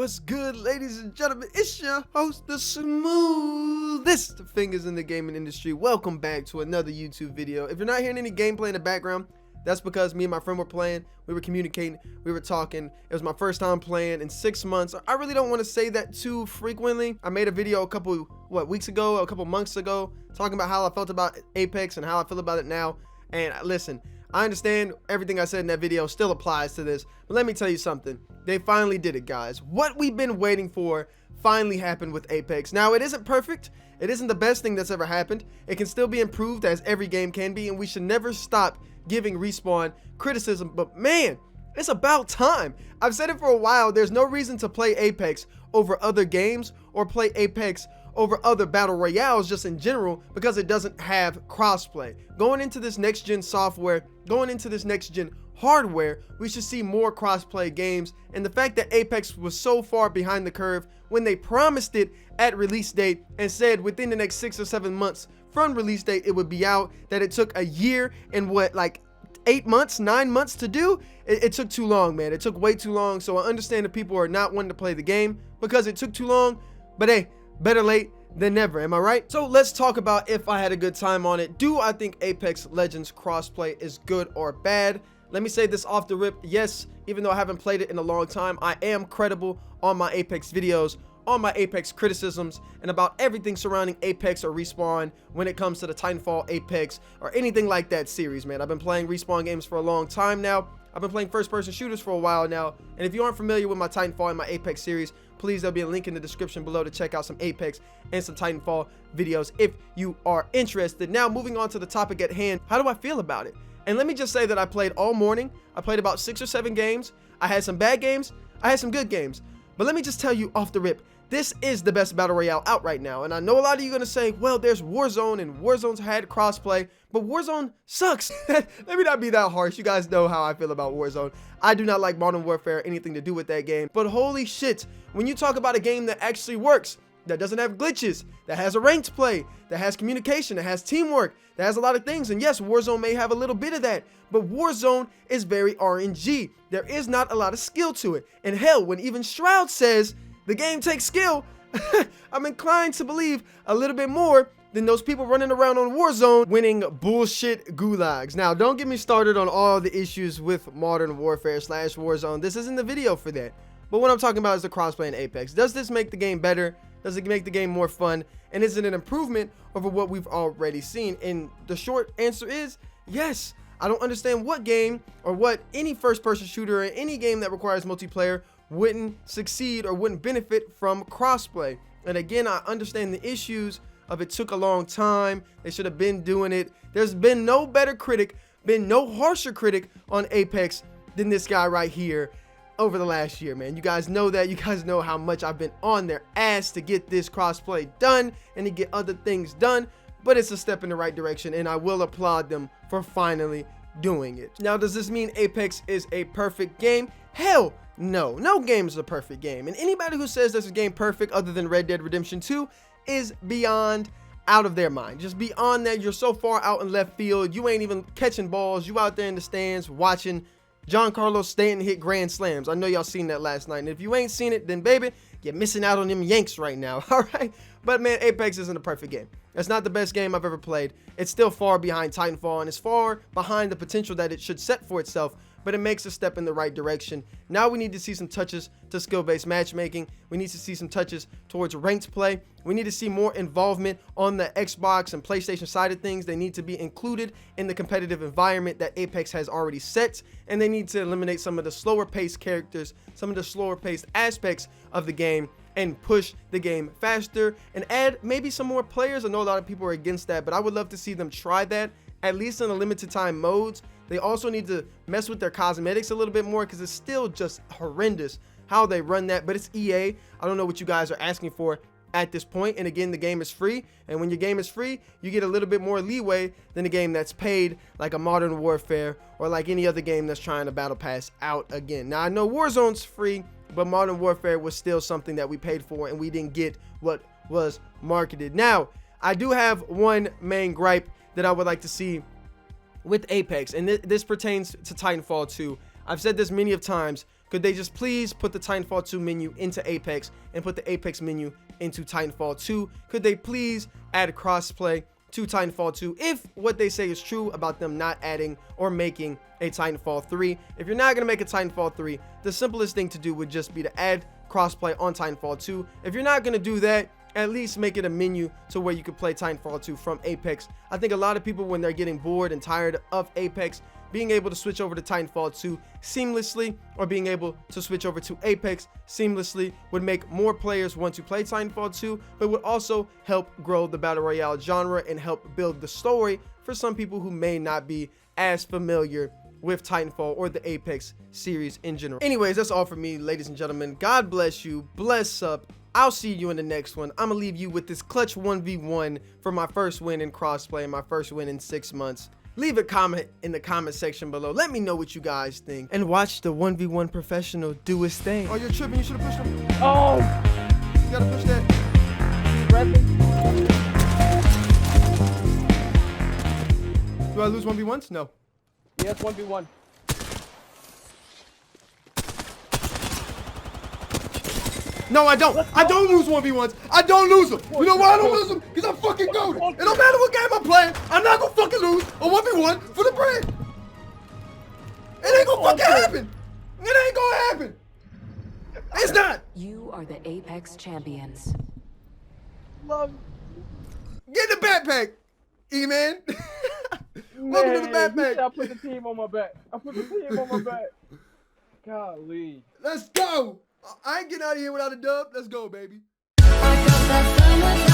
What's good, ladies and gentlemen? It's your host, the smoothest fingers in the gaming industry. Welcome back to another YouTube video. If you're not hearing any gameplay in the background, that's because me and my friend were playing, we were communicating, we were talking. It was my first time playing in 6 months. I really don't want to say that too frequently. I made a video a couple months ago, talking about how I felt about Apex and how I feel about it now. And listen, I understand everything I said in that video still applies to this, but let me tell you something. They finally did it, guys. What we've been waiting for finally happened with Apex. Now, it isn't perfect. It isn't the best thing that's ever happened. It can still be improved, as every game can be, and we should never stop giving Respawn criticism. But man, it's about time. I've said it for a while. There's no reason to play Apex over other games or play Apex over other battle royales just in general, because it doesn't have crossplay. Going into this next gen software, going into this next gen hardware, we should see more crossplay games. And the fact that Apex was so far behind the curve when they promised it at release date and said within the next 6 or 7 months from release date it would be out, that it took a year and 8 months, 9 months to do, it took too long, man. It took way too long. So I understand that people are not wanting to play the game because it took too long, but hey, better late than never, am I right? So let's talk about if I had a good time on it. Do I think Apex Legends crossplay is good or bad? Let me say this off the rip. Yes, even though I haven't played it in a long time, I am credible on my Apex videos, on my Apex criticisms, and about everything surrounding Apex or Respawn when it comes to the Titanfall, Apex, or anything like that series, man. I've been playing Respawn games for a long time now. I've been playing first-person shooters for a while now, and if you aren't familiar with my Titanfall and my Apex series, please, there'll be a link in the description below to check out some Apex and some Titanfall videos if you are interested. Now, moving on to the topic at hand, how do I feel about it? And let me just say that I played all morning. I played about 6 or 7 games. I had some bad games. I had some good games. But let me just tell you off the rip, this is the best battle royale out right now. And I know a lot of you are going to say, well, there's Warzone, and Warzone's had crossplay, but Warzone sucks. Let me not be that harsh. You guys know how I feel about Warzone. I do not like Modern Warfare or anything to do with that game. But holy shit, when you talk about a game that actually works, that doesn't have glitches, that has a ranked play, that has communication, that has teamwork, that has a lot of things. And yes, Warzone may have a little bit of that, but Warzone is very RNG. There is not a lot of skill to it. And hell, when even Shroud says the game takes skill, I'm inclined to believe a little bit more than those people running around on Warzone winning bullshit gulags. Now, don't get me started on all the issues with Modern Warfare / Warzone. This isn't the video for that. But what I'm talking about is the crossplay in Apex. Does this make the game better? Does it make the game more fun? And is it an improvement over what we've already seen? And the short answer is yes. I don't understand what game or what any first-person shooter or any game that requires multiplayer wouldn't succeed or wouldn't benefit from crossplay. And again, I understand the issues of it took a long time. They should have been doing it. There's been no better critic, been no harsher critic on Apex than this guy right here over the last year, man. You guys know that. You guys know how much I've been on their ass to get this crossplay done and to get other things done, but it's a step in the right direction, and I will applaud them for finally doing it. Now, does this mean Apex is a perfect game? Hell no. No game is a perfect game, and anybody who says this is game perfect other than Red Dead Redemption 2 is beyond out of their mind. Just beyond that, you're so far out in left field, you ain't even catching balls. You out there in the stands watching John Carlos Stanton hit grand slams. I know y'all seen that last night, and if you ain't seen it, then baby, you're missing out on them Yanks right now. All right, but man, Apex isn't a perfect game. It's not the best game I've ever played. It's still far behind Titanfall, and it's far behind the potential that it should set for itself, but it makes a step in the right direction. Now we need to see some touches to skill-based matchmaking. We need to see some touches towards ranked play. We need to see more involvement on the Xbox and PlayStation side of things. They need to be included in the competitive environment that Apex has already set, and they need to eliminate some of the slower paced characters, some of the slower paced aspects of the game, and push the game faster and add maybe some more players. I know a lot of people are against that, but I would love to see them try that, at least in the limited time modes. They also need to mess with their cosmetics a little bit more, because it's still just horrendous how they run that. But it's EA. I don't know what you guys are asking for at this point. And again, the game is free, and when your game is free, you get a little bit more leeway than a game that's paid, like a Modern Warfare or like any other game that's trying to battle pass out again. Now, I know Warzone's free, but Modern Warfare was still something that we paid for, and we didn't get what was marketed. Now, I do have one main gripe that I would like to see with Apex, and this pertains to Titanfall 2. I've said this many of times. Could they just please put the Titanfall 2 menu into Apex and put the Apex menu into Titanfall 2? Could they please add crossplay to Titanfall 2 if what they say is true about them not adding or making a Titanfall 3? If you're not going to make a Titanfall 3, the simplest thing to do would just be to add crossplay on Titanfall 2. If you're not going to do that, at least make it a menu to where you could play Titanfall 2 from Apex. I think a lot of people, when they're getting bored and tired of Apex, being able to switch over to Titanfall 2 seamlessly, or being able to switch over to Apex seamlessly, would make more players want to play Titanfall 2, but would also help grow the Battle Royale genre and help build the story for some people who may not be as familiar with Titanfall or the Apex series in general. Anyways, that's all for me, ladies and gentlemen. God bless you. Bless up. I'll see you in the next one. I'm gonna leave you with this clutch 1v1 for my first win in crossplay and my first win in 6 months. Leave a comment in the comment section below. Let me know what you guys think. And watch the 1v1 professional do his thing. Oh, you're tripping. You should have pushed him. Oh! You gotta push that. Do I lose 1v1s? No. Yes, 1v1. No, I don't. I don't lose 1v1s. I don't lose them. You know why I don't lose them? Because I'm fucking goated. It don't matter what game I'm playing. I'm not gonna fucking lose a 1v1 for the brand. It ain't gonna fucking happen. It ain't gonna happen. It's not. You are the Apex champions. Love. Get the backpack, E-man. Welcome to the backpack. I put the team on my back. I put the team on my back. Golly. Let's go. I ain't getting out of here without a dub. Let's go, baby. I got that